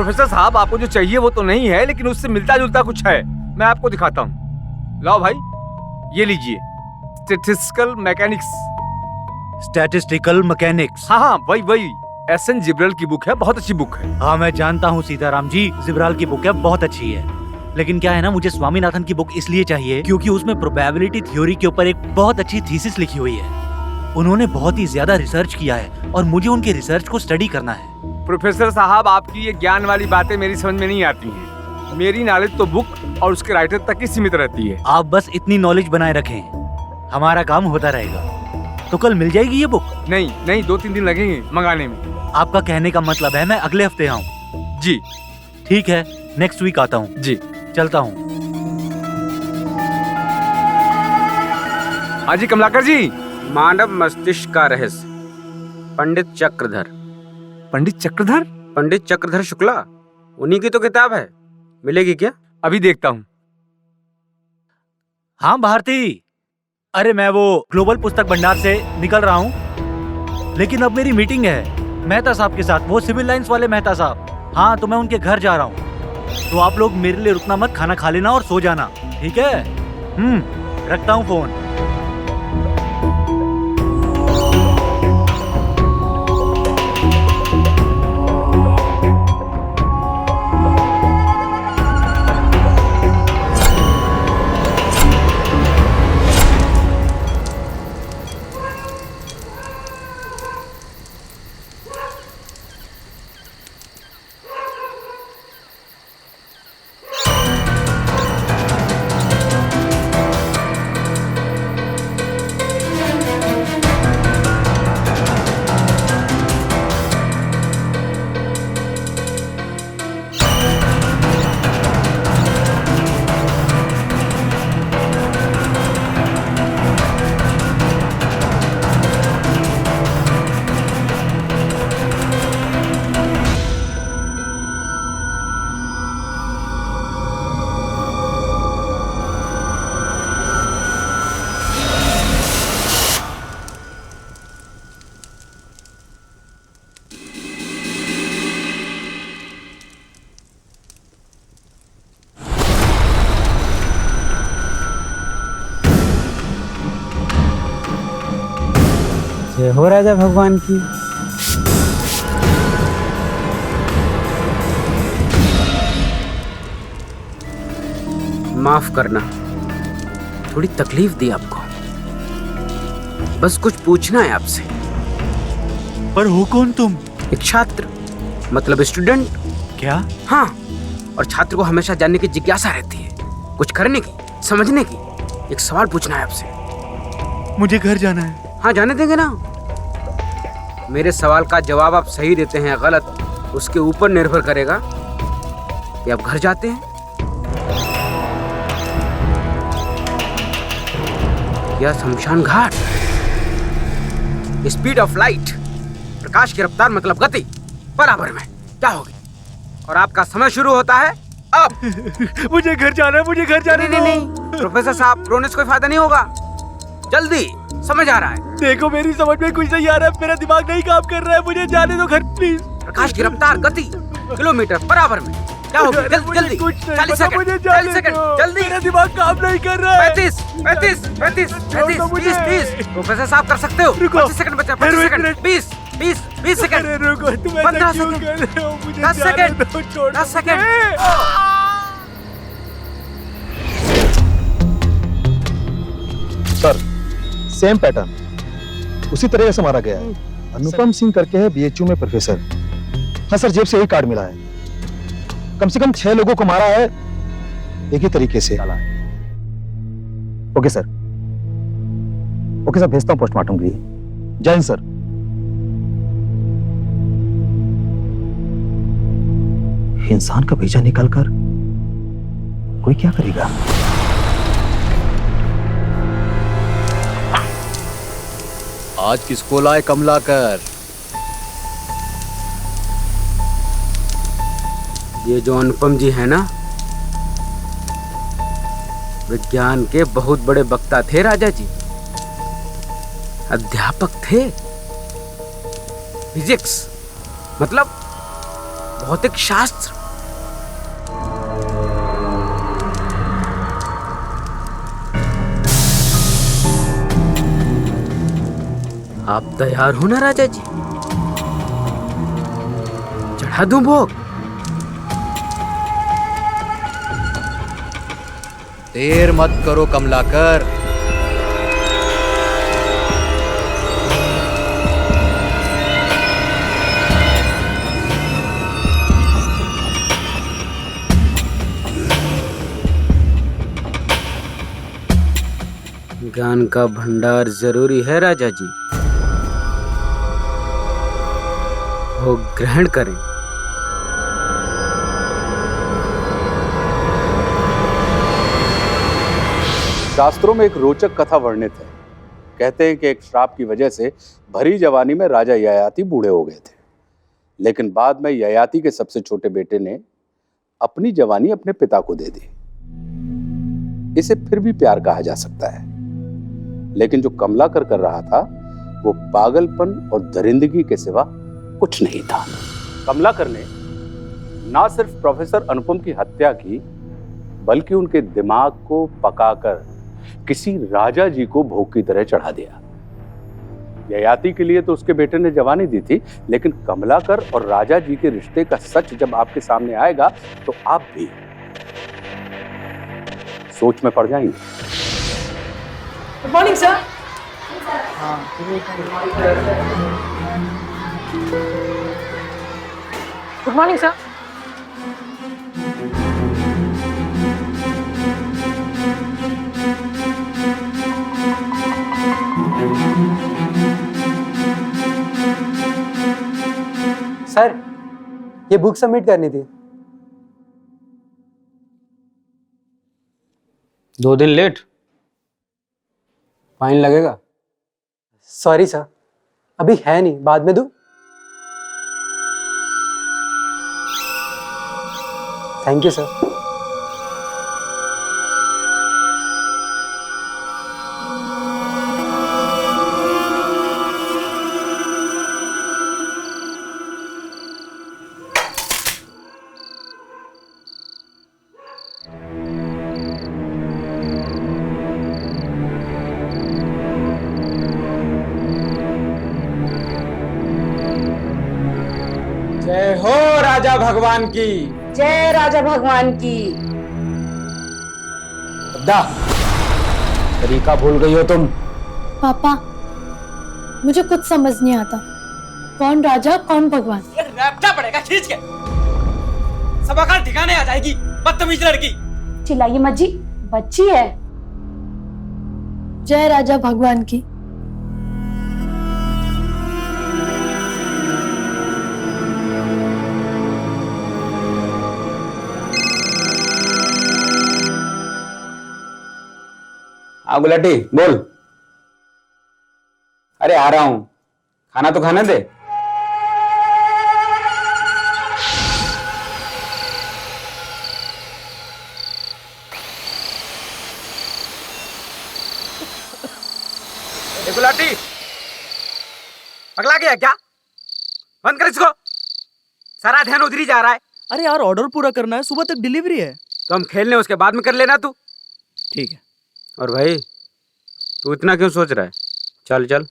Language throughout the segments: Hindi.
प्रोफेसर साहब, आपको जो चाहिए वो तो नहीं है, लेकिन उससे मिलता जुलता कुछ है। मैं आपको दिखाता हूँ। लाओ भाई, ये लीजिए, स्टैटिस्टिकल मैकेनिक्स। Statistical mechanics? हाँ, वही एस.एन. जिब्रल की बुक है, बहुत अच्छी बुक है। हाँ, मैं जानता हूँ सीताराम जी, जिब्राल की बुक है, बहुत अच्छी है। लेकिन क्या है ना, मुझे स्वामीनाथन की बुक इसलिए चाहिए क्योंकि उसमें प्रोबेबिलिटी थ्योरी के ऊपर एक बहुत अच्छी थीसिस लिखी हुई है। उन्होंने बहुत ही ज्यादा रिसर्च किया है और मुझे उनके रिसर्च को स्टडी करना है। प्रोफेसर साहब, आपकी ये ज्ञान वाली बातें मेरी समझ में नहीं आती हैं। मेरी नॉलेज तो बुक और उसके राइटर तक ही सीमित रहती है। आप बस इतनी नॉलेज बनाए रखें, हमारा काम होता रहेगा। तो कल मिल जाएगी ये बुक? नहीं, 2-3 दिन लगेंगे मंगाने में। आपका कहने का मतलब है मैं अगले हफ्ते आऊँ? जी ठीक है, नेक्स्ट वीक आता हूँ। जी, चलता हूँ। हाँ जी कमलाकर जी। मानव मस्तिष्क का रहस्य, पंडित चक्रधर। पंडित चक्रधर? पंडित चक्रधर शुक्ला, उन्हीं की तो किताब है। मिलेगी क्या? अभी देखता हूँ। हाँ भारती, अरे मैं वो ग्लोबल पुस्तक भंडार से निकल रहा हूँ, लेकिन अब मेरी मीटिंग है मेहता साहब के साथ, वो सिविल लाइंस वाले मेहता साहब। हाँ, तो मैं उनके घर जा रहा हूँ। तो आप लोग मेरे लिए रुकना मत, खाना खा लेना और सो जाना, ठीक है? रखता हूँ फोन। जय हो राजा भगवान की। माफ करना, थोड़ी तकलीफ दी आपको। बस कुछ पूछना है आपसे। पर हो कौन तुम? एक छात्र, मतलब स्टूडेंट। क्या? हाँ, और छात्र को हमेशा जानने की जिज्ञासा रहती है, कुछ करने की, समझने की। एक सवाल पूछना है आपसे। मुझे घर जाना है। हाँ, जाने देंगे ना। मेरे सवाल का जवाब आप सही देते हैं या गलत, उसके ऊपर निर्भर करेगा कि आप घर जाते हैं या शमशान घाट। स्पीड ऑफ लाइट, प्रकाश की रफ्तार मतलब गति, बराबर में क्या होगी? और आपका समय शुरू होता है अब। मुझे घर जाना है, मुझे घर जाना है। नहीं, प्रोफेसर साहब, रोने से कोई फायदा नहीं होगा। जल्दी, समझ आ रहा है? देखो, मेरी समझ में कुछ नहीं आ रहा है, मेरा दिमाग नहीं काम कर रहा है, मुझे जाने दो घर प्लीज। प्रकाश की रफ्तार, गति, किलोमीटर बराबर में क्या होगी? जल्दी 40 सेकंड, 40 सेकंड, जल्दी। मेरा दिमाग काम नहीं कर रहा है। 35, 35, 35, 35, 30, 30। प्रोफेसर साहब कर सकते हो। 25 सेकंड बचा, 25 second, 20, 20, 20 second, 15 second, 10 second, 10 second. Sir, same pattern, उसी तरीके से मारा गया है। अनुपम सिंह करके है, बीएचयू में प्रोफेसर। हाँ सर, जेब से यही कार्ड मिला है। कम से कम 6 लोगों को मारा है एक ही तरीके से। ओके सर, भेजता हूं पोस्टमार्टम के लिए। जय हिंद सर। इंसान का भेजा निकालकर कोई क्या करेगा? आज किसको लाए कमलाकर? ये जो अनुपम जी है ना, विज्ञान के बहुत बड़े वक्ता थे राजा जी, अध्यापक थे। फिजिक्स मतलब भौतिक शास्त्र। आप तैयार हो ना राजा जी? चढ़ा दूं भोग? देर मत करो कमलाकर। ज्ञान का भंडार जरूरी है राजा जी। भोग ग्रहण करें। शास्त्रों में एक रोचक कथा वर्णित है। कहते हैं कि एक श्राप की वजह से भरी जवानी में राजा ययाति बूढ़े हो गए थे, लेकिन बाद में ययाति के सबसे छोटे बेटे ने अपनी जवानी अपने पिता को दे दी। इसे फिर भी प्यार कहा जा सकता है, लेकिन जो कमलाकर कर रहा था वो पागलपन और दरिंदगी के सिवा कुछ नहीं था। कमलाकर ने ना सिर्फ प्रोफेसर अनुपम की हत्या की, बल्कि उनके दिमाग को पकाकर किसी राजा जी को भोग की तरह चढ़ा दिया। ययाति के लिए तो उसके बेटे ने जवानी दी थी, लेकिन कमलाकर और राजा जी के रिश्ते का सच जब आपके सामने आएगा तो आप भी सोच में पड़ जाएंगे। Good morning sir. Good morning sir. Sir, ये बुक सबमिट करनी थी। 2 दिन लेट, फाइन लगेगा। सॉरी सर, अभी है नहीं, बाद में दूं? Thank you sir. जय हो राजा भगवान की। जय राजा भगवान की। दा, तरीका भूल गई हो तुम। पापा, मुझे कुछ समझ नहीं आता, कौन राजा कौन भगवान। रैपटा पड़ेगा खींच के, सभाकाल ठिकाने आ जाएगी बदतमीज लड़की। चिल्लाइए मत जी, बच्ची है। जय राजा भगवान की। हाँ गुलाटी बोल। अरे आ रहा हूं, खाना तो खाने दे। गुलाटी पगला गया क्या? बंद कर इसको, सारा ध्यान उधर ही जा रहा है। अरे यार ऑर्डर पूरा करना है, सुबह तक डिलीवरी है। तो हम खेलने उसके बाद में कर लेना तू। ठीक है। और भाई तू इतना क्यों सोच रहा है? चल चल।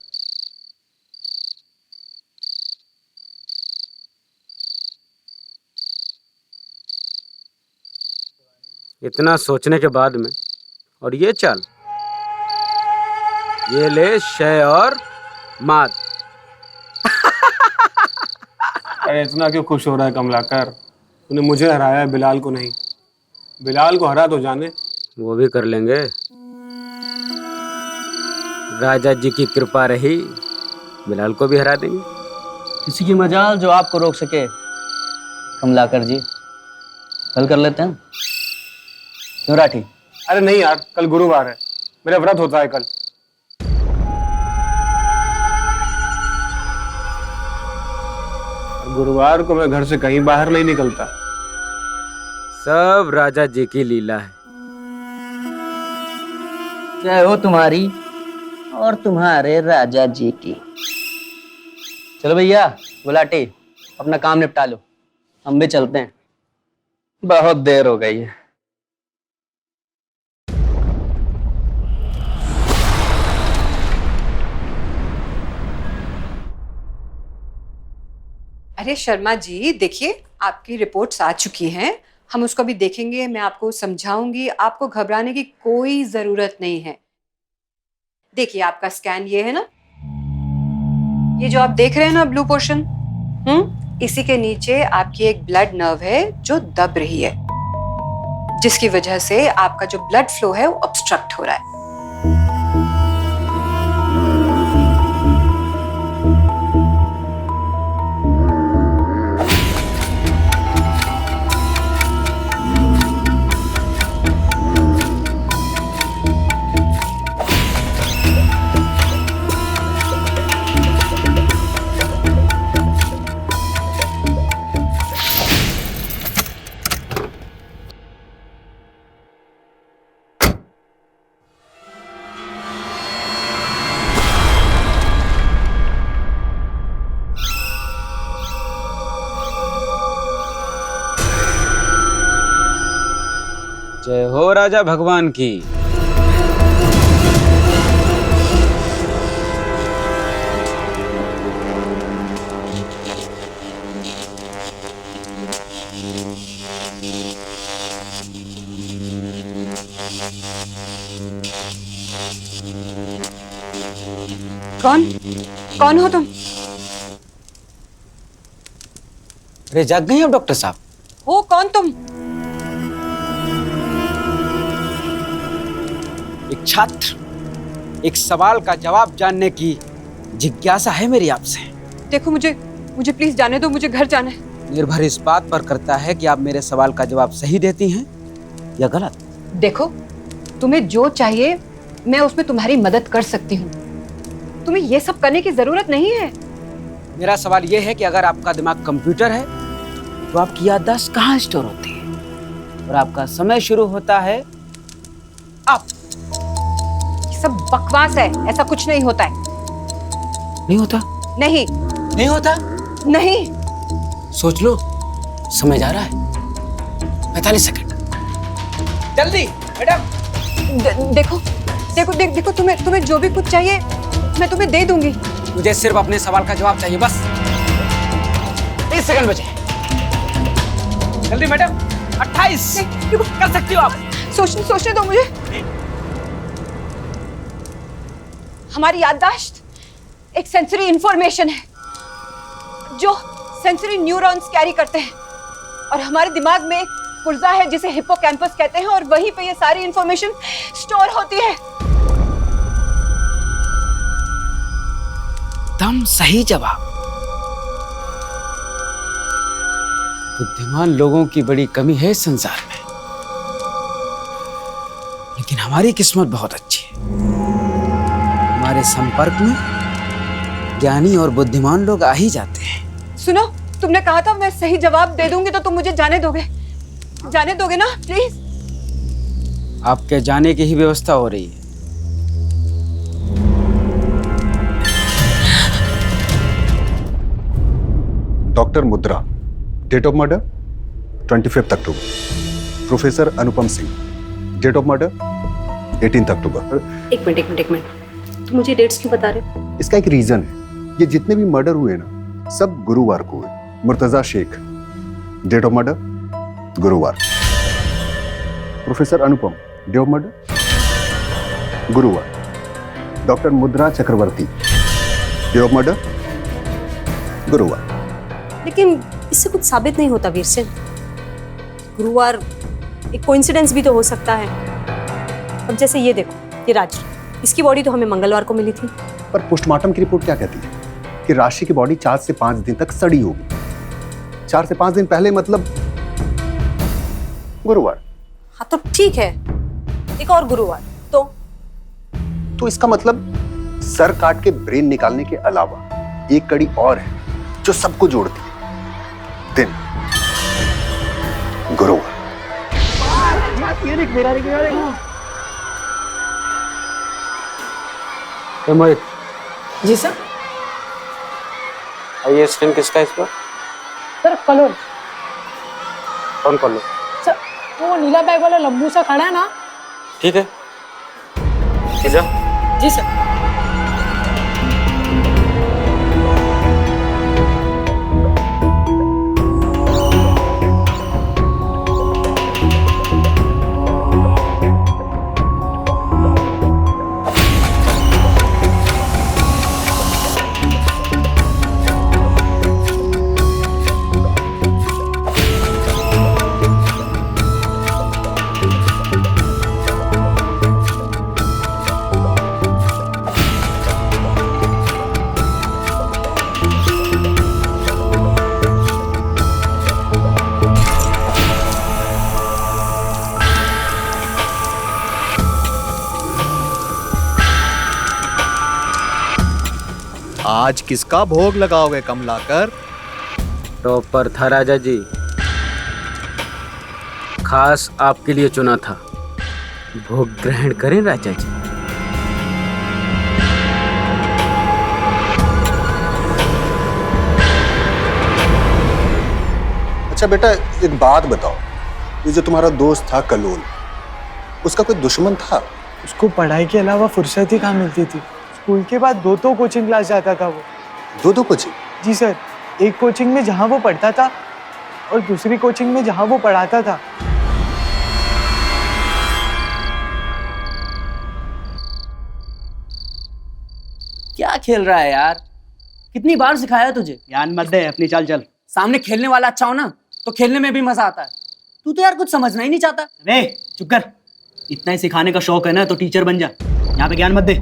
इतना सोचने के बाद में और ये चल, ये ले शय और मात। अरे इतना क्यों खुश हो रहा है कमलाकर? तूने मुझे हराया है, बिलाल को नहीं। बिलाल को हरा तो जाने। वो भी कर लेंगे, राजा जी की कृपा रही, बिलाल को भी हरा देंगे। किसी की मजाल जो आपको रोक सके। कमलाकर जी, कल कर लेते हैं क्यों राठी? अरे नहीं यार, कल गुरुवार है, मेरा व्रत होता है कल। गुरुवार को मैं घर से कहीं बाहर नहीं निकलता। सब राजा जी की लीला है। जय हो तुम्हारी और तुम्हारे राजा जी की। चलो भैया गुलाटी, अपना काम निपटा लो। हम भी चलते हैं, बहुत देर हो गई है। अरे शर्मा जी, देखिए आपकी रिपोर्ट्स आ चुकी हैं, हम उसको भी देखेंगे, मैं आपको समझाऊंगी, आपको घबराने की कोई जरूरत नहीं है। देखिए आपका स्कैन ये है ना, ये जो आप देख रहे हैं ना ब्लू पोर्शन, इसी के नीचे आपकी एक ब्लड नर्व है जो दब रही है, जिसकी वजह से आपका जो ब्लड फ्लो है वो ऑब्स्ट्रक्ट हो रहा है। जय हो राजा भगवान की। कौन हो तुम? अरे जाग गई अब डॉक्टर साहब? हो कौन तुम? एक छात्र, एक सवाल का जवाब जानने की जिज्ञासा है मेरी आपसे। देखो मुझे प्लीज जाने दो, मुझे घर जाना है। निर्भर इस बात पर करता है कि आप मेरे सवाल का जवाब सही देती हैं या गलत। देखो तुम्हें जो चाहिए मैं उसमें तुम्हारी मदद कर सकती हूँ, तुम्हें ये सब करने की जरूरत नहीं है। मेरा सवाल ये है कि अगर आपका दिमाग कंप्यूटर है तो आपकी याददाश्त कहाँ स्टोर होती है और आपका समय शुरू होता है अब। ये सब बकवास है, ऐसा कुछ नहीं होता है। नहीं होता? नहीं होता? नहीं। सोच लो, समय जा रहा है। 45 सेकंड, जल्दी मैडम। देखो तुम्हें जो भी कुछ चाहिए मैं तुम्हें दे दूंगी। मुझे सिर्फ अपने सवाल का जवाब चाहिए बस। 30 सेकंड बचे, जल्दी मैडम। 28 कर सकती हो आप। सोचने दो मुझे। हमारी याददाश्त एक सेंसरी इंफॉर्मेशन है जो सेंसरी न्यूरॉन्स कैरी करते हैं, और हमारे दिमाग में एक पुर्जा है जिसे हिप्पोकैम्पस कहते हैं, और वहीं पे ये सारी इंफॉर्मेशन स्टोर होती है। एकदम सही जवाब। बुद्धिमान लोगों की बड़ी कमी है इस संसार में, लेकिन हमारी किस्मत बहुत अच्छी है। हमारे संपर्क में ज्ञानी और बुद्धिमान लोग आ ही जाते हैं। सुनो, तुमने कहा था मैं सही जवाब दे दूंगी तो तुम मुझे जाने दोगे ना प्लीज? आपके जाने की ही व्यवस्था हो रही है। Doctor Mudra, date of murder 25 October. Professor Anupam Singh, date of murder 18 October. एक मिनट, तुम मुझे डेट्स क्यों बता रहे हो? इसका एक रीजन है, ये जितने भी मर्डर हुए ना सब गुरुवार को हुए। Murtaza Shaikh, date of murder गुरुवार। Professor Anupam, date of murder गुरुवार। Doctor Mudra Chakraborty, date of murder गुरुवार। लेकिन इससे कुछ साबित नहीं होता वीर सिंह। गुरुवार एक कोइंसिडेंस भी तो हो सकता है। अब जैसे ये देखो, ये राज, इसकी बॉडी तो हमें मंगलवार को मिली थी। पर पोस्टमार्टम की रिपोर्ट क्या कहती है कि राशि की बॉडी 4 से 5 दिन तक सड़ी होगी। 4 से 5 दिन पहले मतलब गुरुवार। हाँ तो ठीक है, एक और गुरुवार तो इसका मतलब सर काट के ब्रेन निकालने के अलावा एक कड़ी और है जो सबको जोड़ती है। दिन गुरुवार। मोहित, जी सर। ये स्क्रीन किसका है इस पर? Sir colour. फोन कर लो। सर वो नीला बैग वाला लंबू सा खड़ा है ना? ठीक है, जा। जी सर। आज किसका भोग लगाओगे कमलाकर? टॉपर था राजा जी, खास आपके लिए चुना था। भोग ग्रहण करें राजा जी। अच्छा बेटा, एक बात बताओ, ये जो तुम्हारा दोस्त था कलोल, उसका कोई दुश्मन था? उसको पढ़ाई के अलावा फुर्सत ही कहाँ मिलती थी। स्कूल के बाद दो कोचिंग क्लास जाता था वो। दो कोचिंग? जी सर, एक कोचिंग में जहाँ वो पढ़ता था और दूसरी कोचिंग में जहाँ वो पढ़ाता था। क्या खेल रहा है यार? कितनी बार सिखाया तुझे? ज्ञान मत दे, अपनी चाल चल। सामने खेलने वाला अच्छा हो ना तो खेलने में भी मजा आता है। तू तो यार कुछ समझना ही नहीं चाहता। अरे चुप कर, इतना ही सिखाने का शौक है ना तो टीचर बन जा, यहाँ पे ज्ञान मत दे।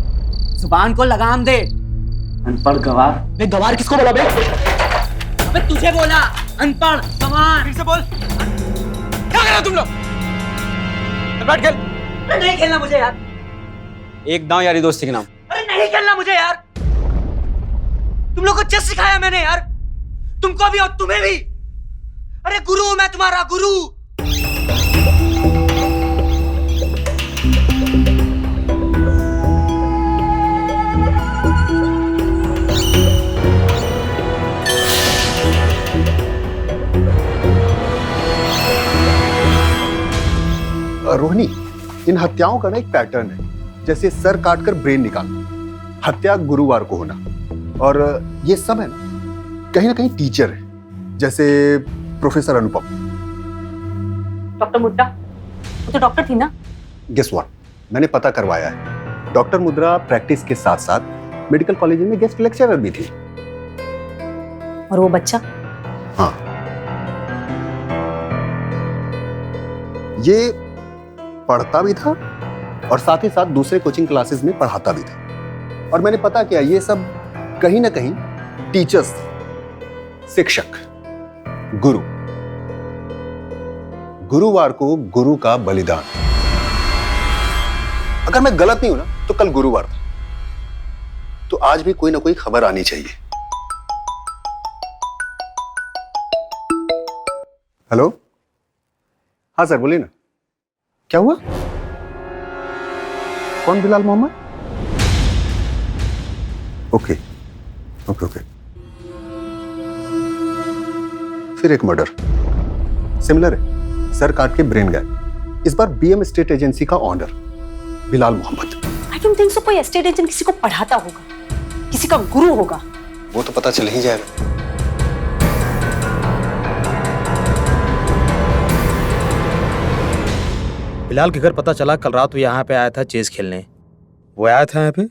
जुबान को लगाम दे, अनपढ़ गवार। बे गवार किसको बोला बे? अबे तुझे बोला, अनपढ़ गवार। फिर से बोल, क्या कर रहे हो तुम लोग? बैठ खेल। अरे नहीं खेलना मुझे यार। एक दांव यारी दोस्ती के नाम। अरे नहीं खेलना मुझे यार। तुम लोग को चेस सिखाया मैंने यार, तुमको भी और तुम्हें भी। अरे गुरु हूं मैं, तुम्हारा गुरु। रोहिणी, इन हत्याओं का ना एक पैटर्न है, जैसे सर काटकर ब्रेन निकालना, हत्या गुरुवार को होना, और ये सब है ना कहीं ना कहीं टीचर है, जैसे प्रोफेसर अनुपम। डॉक्टर मुद्रा, वो तो डॉक्टर थी ना? गेस व्हाट, मैंने पता करवाया है। डॉक्टर मुद्रा प्रैक्टिस के साथ साथ मेडिकल कॉलेज में गेस्ट लेक्चरर भी थी। और वो बच्चा? हाँ, ये पढ़ता भी था और साथ ही साथ दूसरे कोचिंग क्लासेस में पढ़ाता भी था। और मैंने पता किया, ये सब कहीं ना कहीं टीचर्स, शिक्षक, गुरु। गुरुवार को गुरु का बलिदान। अगर मैं गलत नहीं हूं ना तो कल गुरुवार था, तो आज भी कोई ना कोई खबर आनी चाहिए। हेलो, हाँ सर बोलिए ना, क्या हुआ? कौन Bilal Mohammad? Okay okay okay. फिर एक मर्डर, सिमिलर है, सर काट के ब्रेन गायब। इस बार बीएम स्टेट एजेंसी का owner Bilal Mohammad. I don't think so कोई एस्टेट एजेंट किसी को पढ़ाता होगा, किसी का गुरु होगा। वो तो पता चल ही जाएगा। बिलाल के घर पता चला कल रात वो यहाँ पे आया था चेस खेलने। वो आया था यहाँ पे?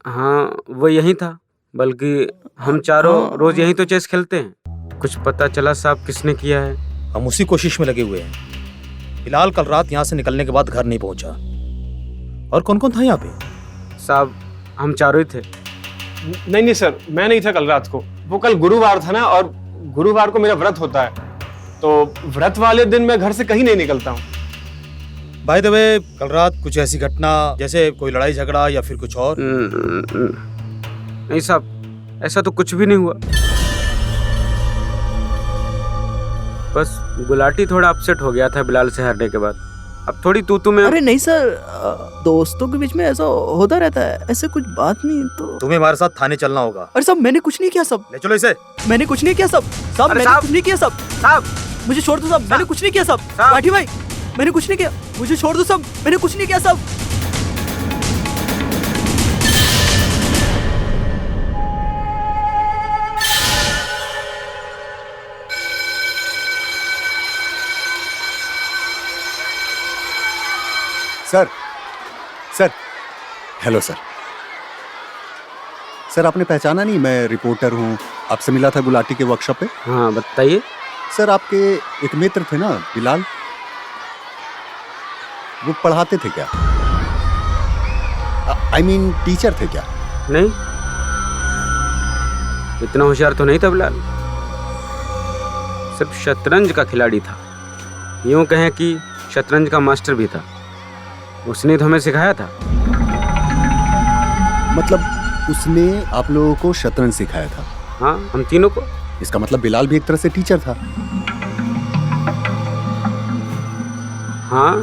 हाँ वो यहीं था, बल्कि हम चारों रोज यहीं तो चेस खेलते हैं। कुछ पता चला साहब किसने किया है? हम उसी कोशिश में लगे हुए हैं। बिलाल कल रात यहाँ से निकलने के बाद घर नहीं पहुंचा। और कौन कौन था यहाँ पे? साहब हम चारों ही थे। नहीं सर, मैं नहीं था कल रात को। वो कल गुरुवार था ना, और गुरुवार को मेरा व्रत होता है, तो व्रत वाले दिन मैं घर से कहीं नहीं निकलता हूँ। बाय द वे, कल रात कुछ ऐसी घटना जैसे कोई लड़ाई झगड़ा या फिर कुछ और? नहीं साहब, ऐसा तो कुछ भी नहीं हुआ। बस गुलाटी थोड़ा अपसेट हो गया था बिलाल से हारने के बाद। अब थोड़ी तू में। अरे नहीं सर, दोस्तों के बीच में ऐसा होता रहता है, ऐसे कुछ बात नहीं। तो तुम्हें हमारे साथ थाने चलना होगा। अरे सब मैंने कुछ नहीं किया। सब ले चलो इसे। मैंने कुछ नहीं किया। सब मैंने कुछ नहीं किया। सब मुझे छोड़ दो साहब, मैंने कुछ नहीं किया साहब। राठी भाई, मैंने कुछ नहीं किया, मुझे छोड़ दो साहब, मैंने कुछ नहीं किया साहब। Sir, hello sir. सर आपने पहचाना नहीं, मैं रिपोर्टर हूँ, आपसे मिला था गुलाटी के वर्कशॉप पे। हाँ बताइए। सर आपके एक मित्र थे ना, बिलाल, वो पढ़ाते थे क्या? I mean टीचर थे क्या? नहीं, इतना होशियार तो नहीं था बिलाल, सिर्फ शतरंज का खिलाड़ी था। यूं कहें कि शतरंज का मास्टर भी था। उसने तो हमें सिखाया था। मतलब उसने आप लोगों को शतरंज सिखाया था? हाँ, हम तीनों को। इसका मतलब बिलाल भी एक तरह से टीचर था। हाँ,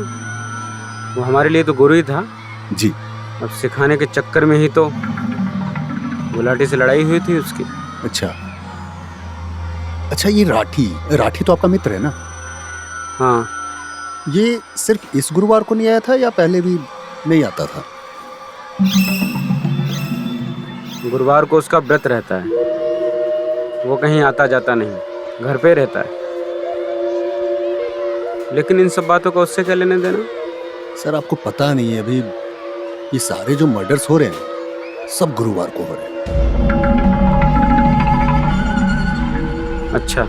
वो हमारे लिए तो गुरु ही था जी। अब सिखाने के चक्कर में ही तो गुलाटी से लड़ाई हुई थी उसकी। अच्छा, ये राठी तो आपका मित्र है ना? हाँ। ये सिर्फ इस गुरुवार को नहीं आया था या पहले भी नहीं आता था? गुरुवार को उसका व्रत रहता है, वो कहीं आता जाता नहीं, घर पे रहता है। लेकिन इन सब बातों का उससे क्या लेने देना? सर आपको पता नहीं है, अभी ये सारे जो मर्डर्स हो रहे हैं सब गुरुवार को हो रहे हैं। अच्छा,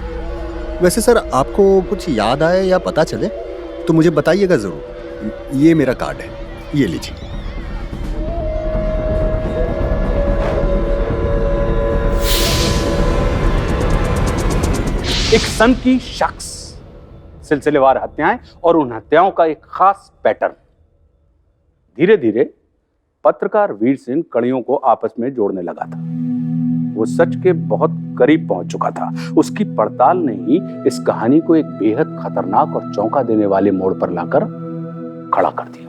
वैसे सर आपको कुछ याद आए या पता चले तो मुझे बताइएगा जरूर। ये मेरा कार्ड है, ये लीजिए। एक सन की शख्स, सिलसिलेवार हत्याएं और उन हत्याओं का एक खास पैटर्न। धीरे धीरे पत्रकार वीर सिंह कड़ियों को आपस में जोड़ने लगा था। वो सच के बहुत करीब पहुंच चुका था। उसकी पड़ताल ने ही इस कहानी को एक बेहद खतरनाक और चौंका देने वाले मोड़ पर लाकर खड़ा कर दिया।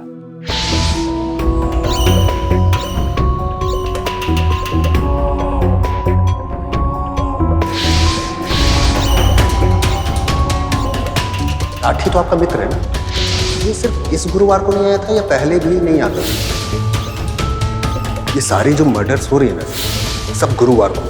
राठी तो आपका मित्र है ना? ये सिर्फ इस गुरुवार को नहीं आया था या पहले भी नहीं आता था? ये सारे जो मर्डर्स हो रही है ना, सब गुरुवार को।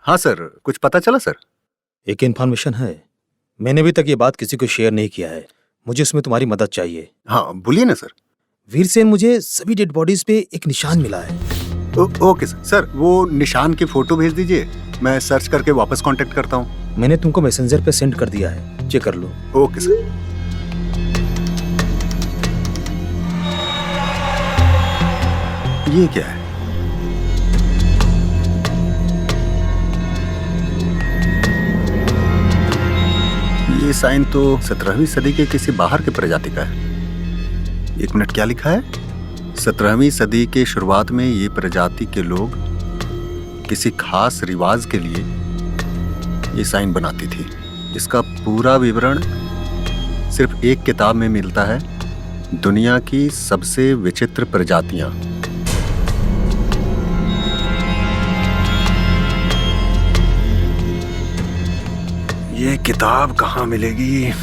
हाँ सर, कुछ पता चला सर? एक इन्फॉर्मेशन है, मैंने अभी तक ये बात किसी को शेयर नहीं किया है, मुझे इसमें तुम्हारी मदद चाहिए। हाँ बोलिए ना सर। वीरसेन, मुझे सभी डेड बॉडीज पे एक निशान मिला है। Okay sir. सर वो निशान की फोटो भेज दीजिए, मैं सर्च करके वापस कांटेक्ट करता हूँ। मैंने तुमको मैसेंजर पे सेंड कर दिया है, चेक कर लो। Okay sir. ये क्या है? ये साइन तो 17वीं सदी के किसी बाहर के प्रजाति का है। एक मिनट, क्या लिखा है? 17वीं सदी के शुरुआत में ये प्रजाति के लोग किसी खास रिवाज के लिए ये साइन बनाती थी। इसका पूरा विवरण सिर्फ एक किताब में मिलता है, दुनिया की सबसे विचित्र प्रजातियां। ये किताब कहाँ मिलेगी?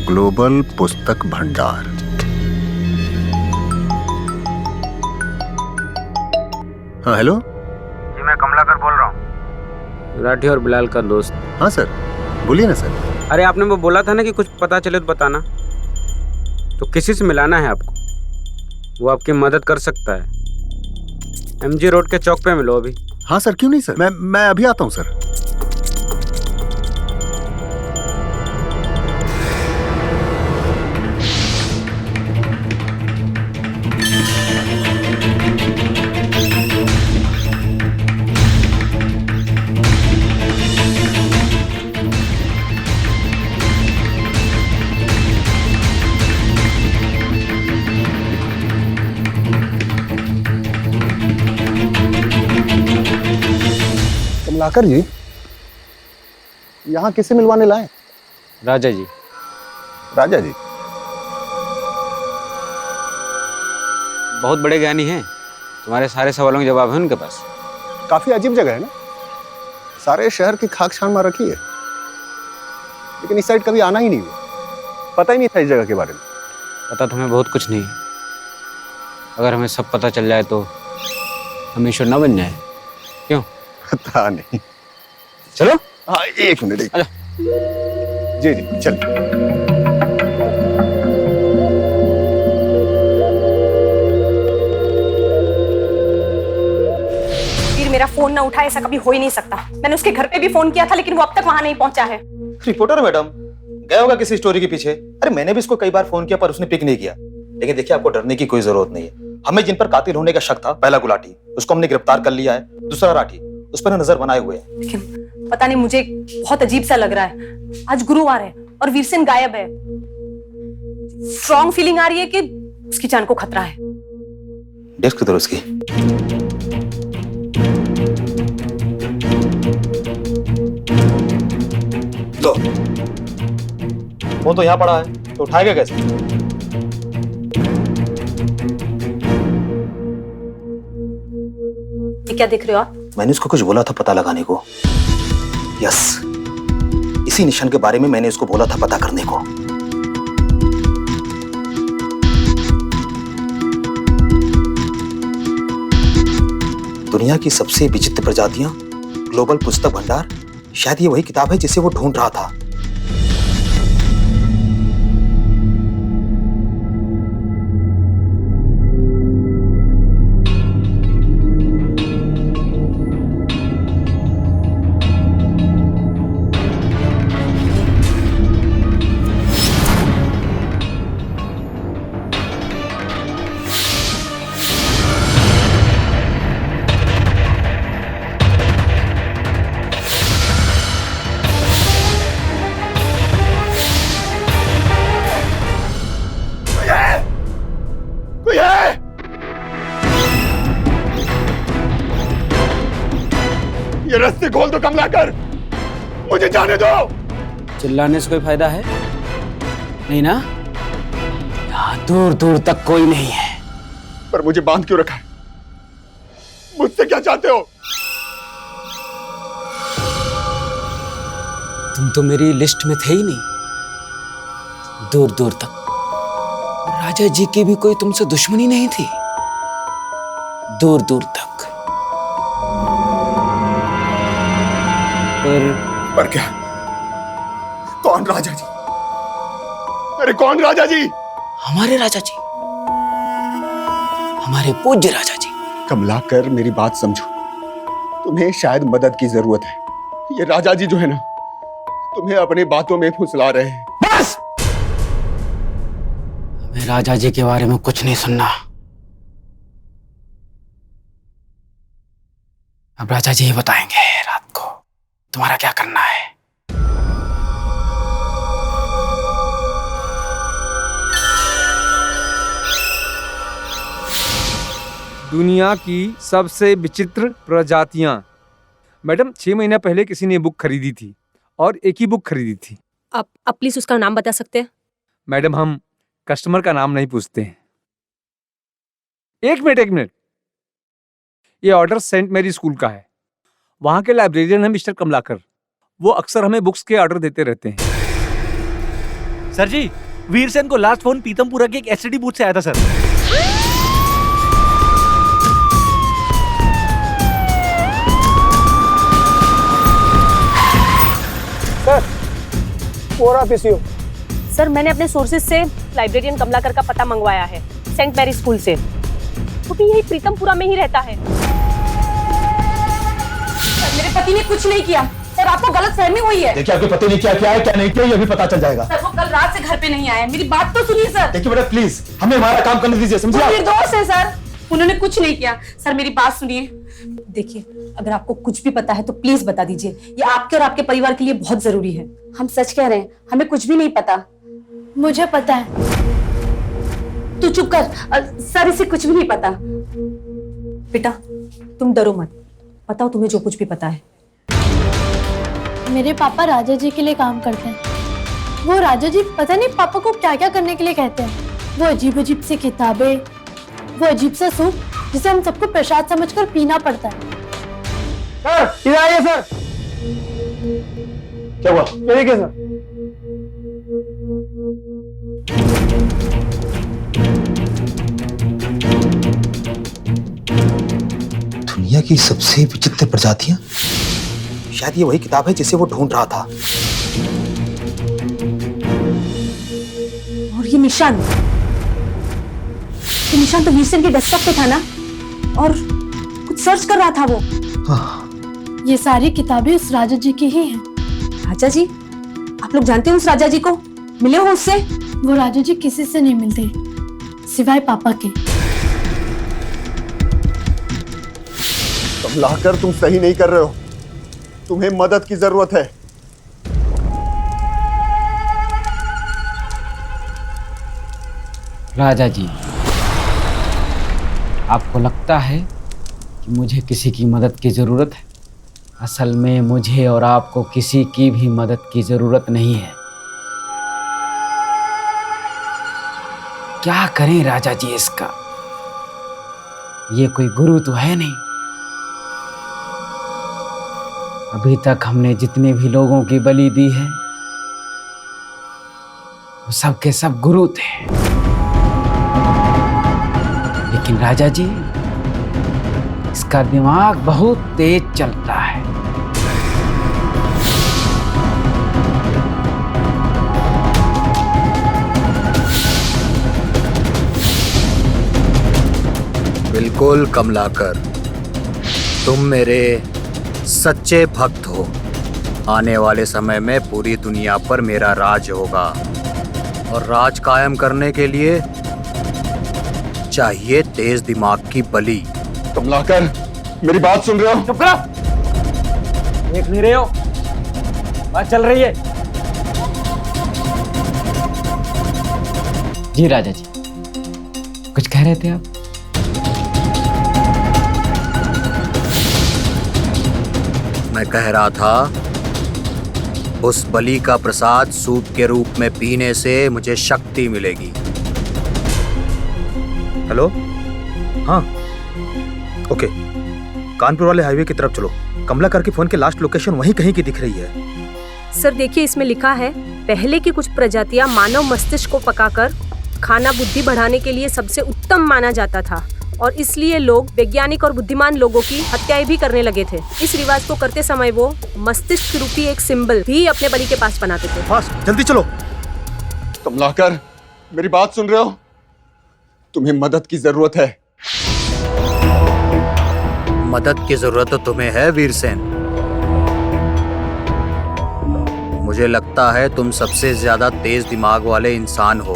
ग्लोबल पुस्तक भंडार। हाँ हेलो, जी मैं कमलाकर बोल रहा हूँ, राठी और बिलाल का दोस्त। हाँ सर, बोलिए ना सर। अरे आपने वो बोला था ना कि कुछ पता चले तो बताना, तो किसी से मिलाना है आपको, वो आपकी मदद कर सकता है। MG रोड के चौक पे मिलो अभी। हाँ सर, क्यों नहीं सर, मैं अभी आता हूँ सर। कमलाकर जी, यहाँ किसे मिलवाने लाए? राजा जी। राजा जी? बहुत बड़े ज्ञानी हैं, तुम्हारे सारे सवालों के जवाब हैं उनके पास। काफी अजीब जगह है ना, सारे शहर की खाक छान मार रखी है, लेकिन इस साइड कभी आना ही नहीं हुआ, पता ही नहीं था इस जगह के बारे में। पता तुम्हें बहुत कुछ नहीं है, अगर हमें सब पता चल जाए तो हम ईश्वर ना बन जाए। क्यों? पता नहीं। चलो। हाँ, एक मिनट। जी जी चल। मेरा फोन ना उठाए ऐसा कभी हो ही नहीं सकता। मैंने उसके घर पे भी फोन किया था लेकिन वो अब तक वहां नहीं पहुंचा है। रिपोर्टर मैडम गया होगा किसी स्टोरी के पीछे। अरे मैंने भी इसको कई बार फोन किया पर उसने पिक नहीं किया। लेकिन देखिए आपको डरने की कोई जरूरत नहीं है। हमें जिन पर कातिल होने का शक था, पहला गुलाटी उसको हमने गिरफ्तार कर लिया है, दूसरा राठी उस पर नजर बनाए हुए हैं। लेकिन पता नहीं मुझे बहुत अजीब सा लग रहा है। आज गुरुवार है और वीरसेन गायब है। स्ट्रॉन्ग फीलिंग आ रही है कि उसकी जान को खतरा है। डेस्क किधर उसकी? लो फोन तो यहाँ पड़ा है, तो उठाएगा कैसे? ये क्या देख रहे हो आप? मैंने उसको कुछ बोला था पता लगाने को। यस, इसी निशान के बारे में मैंने उसको बोला था पता करने को। दुनिया की सबसे विचित्र प्रजातियां, ग्लोबल पुस्तक भंडार, शायद ये वही किताब है जिसे वो ढूंढ रहा था। ये रस्ते खोल दो कमलाकर, मुझे जाने दो। चिल्लाने से कोई फायदा है नहीं ना? यहाँ दूर दूर तक कोई नहीं है। पर मुझे बांध क्यों रखा है? मुझसे क्या चाहते हो? तुम तो मेरी लिस्ट में थे ही नहीं। दूर दूर तक राजा जी की भी कोई तुमसे दुश्मनी नहीं थी। दूर दूर तक। पर क्या? कौन राजा जी? अरे कौन राजा जी? हमारे राजा जी, हमारे पूज्य राजा जी। कमलाकर मेरी बात समझो, तुम्हें शायद मदद की जरूरत है। ये राजा जी जो है ना, तुम्हें अपनी बातों में फुसला रहे हैं। बस! हमें राजा जी के बारे में कुछ नहीं सुनना। अब राजा जी ही बताएंगे रात को तुम्हारा क्या करना है। दुनिया की सबसे विचित्र प्रजातियां। मैडम 6 महीने पहले किसी ने बुक खरीदी थी और एक ही बुक खरीदी थी। आप प्लीज उसका नाम बता सकते हैं? मैडम हम कस्टमर का नाम नहीं पूछते हैं। एक मिनट। ये ऑर्डर सेंट मैरी स्कूल का है। वहां के लाइब्रेरियन है मिस्टर कमलाकर। वो अक्सर हमें बुक्स के ऑर्डर देते रहते हैं। सर जी, वीरसेन को लास्ट फोन पीतमपुरा के एक एसटीडी बूथ से आया था सर। सर, सर मैंने अपने सोर्सेज से लाइब्रेरियन कमलाकर का पता मंगवाया है, सेंट मैरी स्कूल से। वो भी यही प्रीतमपुरा में ही रहता है। सर, मेरे पति ने कुछ नहीं किया सर, आपको गलतफहमी हुई है। देखिए आपके पति ने क्या किया है क्या नहीं किया ये भी पता चल जाएगा। सर वो कल रात से घर पे नहीं आए। मेरी बात तो सुनिए सर। देखिए बेटा प्लीज हमें हमारा काम करने दीजिए, समझे? वो निर्दोष है सर, उन्होंने कुछ नहीं किया। सर मेरी बात सुनिए। देखिए अगर आपको कुछ भी पता है तो प्लीज बता दीजिए, ये आपके और आपके परिवार के लिए बहुत जरूरी है। हम सच कह रहे हैं, हमें कुछ भी नहीं पता। मुझे पता है। तू चुप कर। सर इसे कुछ भी नहीं पता। बेटा तुम डरो मत, बताओ तुम्हें जो कुछ भी पता है। मेरे पापा राजा जी के लिए काम करते हैं। वो राजा जी पता नहीं पापा को क्या क्या करने के लिए कहते हैं। वो अजीब अजीब सी किताबें, वो अजीब सा सूप जिसे हम सबको प्रसाद समझकर पीना पड़ता है। सर इधर आइए सर। क्या हुआ? ये देखिए सर। दुनिया की सबसे विचित्र प्रजातियां। शायद ये वही किताब है जिसे वो ढूंढ रहा था। और ये निशान तो वीरसेन के डेस्कटॉप पे था ना, और कुछ सर्च कर रहा था वो। ये सारी किताबें उस राजा जी की ही हैं। राजा जी? आप लोग जानते हैं उस राजा जी को? मिले हो उससे? वो राजा जी किसी से नहीं मिलते सिवाय पापा के। कमलाकर, तुम सही नहीं कर रहे हो। तुम्हें मदद की जरूरत है। राजा जी, आपको लगता है कि मुझे किसी की मदद की जरूरत है? असल में मुझे और आपको किसी की भी मदद की जरूरत नहीं है। क्या करें राजा जी इसका? ये कोई गुरु तो है नहीं। अभी तक हमने जितने भी लोगों की बलि दी है वो सब के सब गुरु थे। लेकिन राजा जी, इसका दिमाग बहुत तेज चलता है। बिल्कुल कमलाकर, तुम मेरे सच्चे भक्त हो। आने वाले समय में पूरी दुनिया पर मेरा राज होगा, और राज कायम करने के लिए चाहिए तेज दिमाग की बलि। कमलाकर, मेरी बात सुन रहे हो? चुप करो, देख नहीं रहे हो बात चल रही है। जी राजा जी, कुछ कह रहे थे आप? मैं कह रहा था, उस बलि का प्रसाद सूप के रूप में पीने से मुझे शक्ति मिलेगी। हेलो? हाँ, ओके। कानपुर वाले हाईवे की तरफ चलो। कमलाकर की फोन की लास्ट लोकेशन वहीं कहीं की दिख रही है। सर देखिए, इसमें लिखा है पहले की कुछ प्रजातियां मानव मस्तिष्क को पकाकर खाना बुद्धि बढ़ाने के लिए सबसे उत्तम माना जाता था, और इसलिए लोग वैज्ञानिक और बुद्धिमान लोगों की हत्याएं भी करने लगे थे। इस रिवाज को करते समय वो मस्तिष्क रूपी एक सिंबल भी अपने बलि के पास बनाते थे। फास्ट, जल्दी चलो। कमलाकर, मेरी बात सुन रहे हो? तुम्हें मदद की जरूरत है। मदद की जरूरत तो तुम्हें है वीरसेन। मुझे लगता है तुम सबसे ज्यादा तेज दिमाग वाले इंसान हो।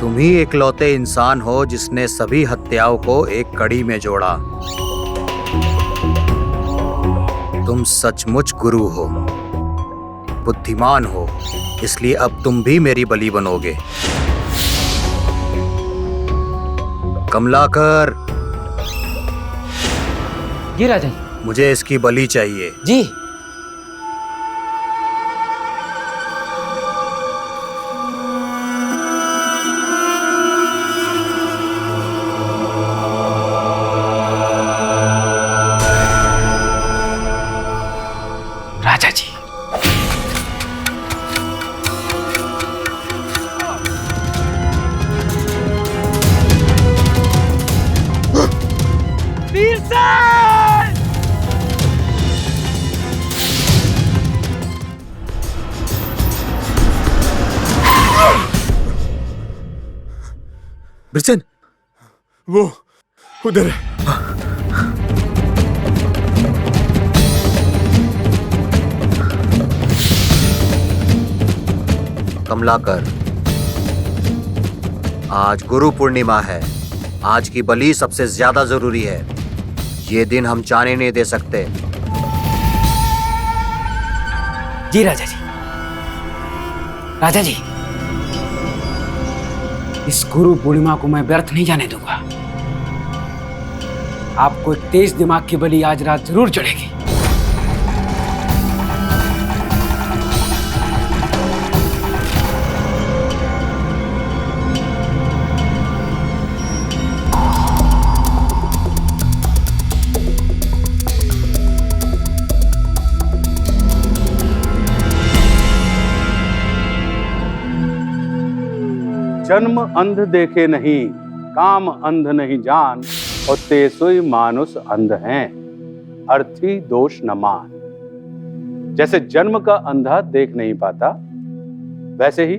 तुम ही इकलौते इंसान हो जिसने सभी हत्याओं को एक कड़ी में जोड़ा। तुम सचमुच गुरु हो, बुद्धिमान हो, इसलिए अब तुम भी मेरी बलि बनोगे। कमलाकर। जी राजा जी। मुझे इसकी बलि चाहिए। जी। राजा जी, वीरसेन, वो उधर है। कमलाकर, आज गुरु पूर्णिमा है। आज की बलि सबसे ज्यादा जरूरी है। ये दिन हम जाने नहीं दे सकते। जी राजा जी। राजा जी, इस गुरु पूर्णिमा को मैं व्यर्थ नहीं जाने दूंगा। आपको एक तेज दिमाग की बलि आज रात जरूर चढ़ेगी। जन्म अंध देखे नहीं, काम अंध नहीं जान, और तेसोई मानुस अंध हैं, अर्थी दोष न मान। जैसे जन्म का अंधा देख नहीं पाता, वैसे ही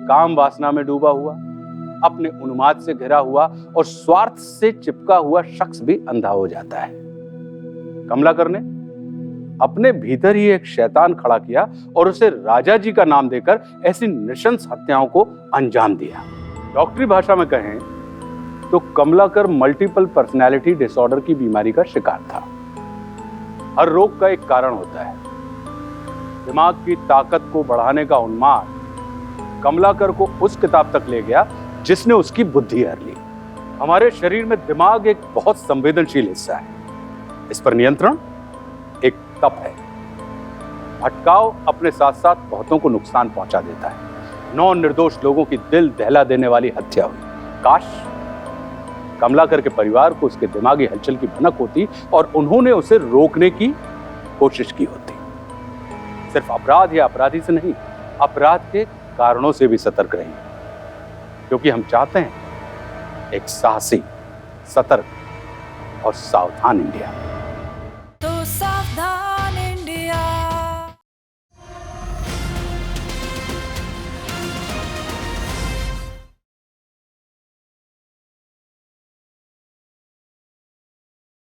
काम वासना में डूबा हुआ, अपने उन्माद से घिरा हुआ और स्वार्थ से चिपका हुआ शख्स भी अंधा हो जाता है। कमलाकर ने अपने भीतर ही एक शैतान खड़ा किया और उसे राजा जी का नाम देकर ऐसी नृशंस हत्याओं को अंजाम दिया। डॉक्टरी भाषा में कहें तो कमलाकर मल्टीपल पर्सनैलिटी डिसऑर्डर की बीमारी का शिकार था। हर रोग का एक कारण होता है। दिमाग की ताकत को बढ़ाने का उन्माद कमलाकर को उस किताब तक ले गया जिसने उसकी बुद्धि हर ली। हमारे शरीर में दिमाग एक बहुत संवेदनशील हिस्सा है। इस पर नियंत्रण एक तप है। भटकाव अपने साथ साथ बहुतों को नुकसान पहुंचा देता है। 9 निर्दोष लोगों की दिल दहला देने वाली हत्या हुई। काश कमलाकर के परिवार को उसके दिमागी हलचल की भनक होती और उन्होंने उसे रोकने की कोशिश की होती। सिर्फ अपराध या अपराधी से नहीं, अपराध के कारणों से भी सतर्क रहिए, क्योंकि हम चाहते हैं एक साहसी, सतर्क और सावधान इंडिया।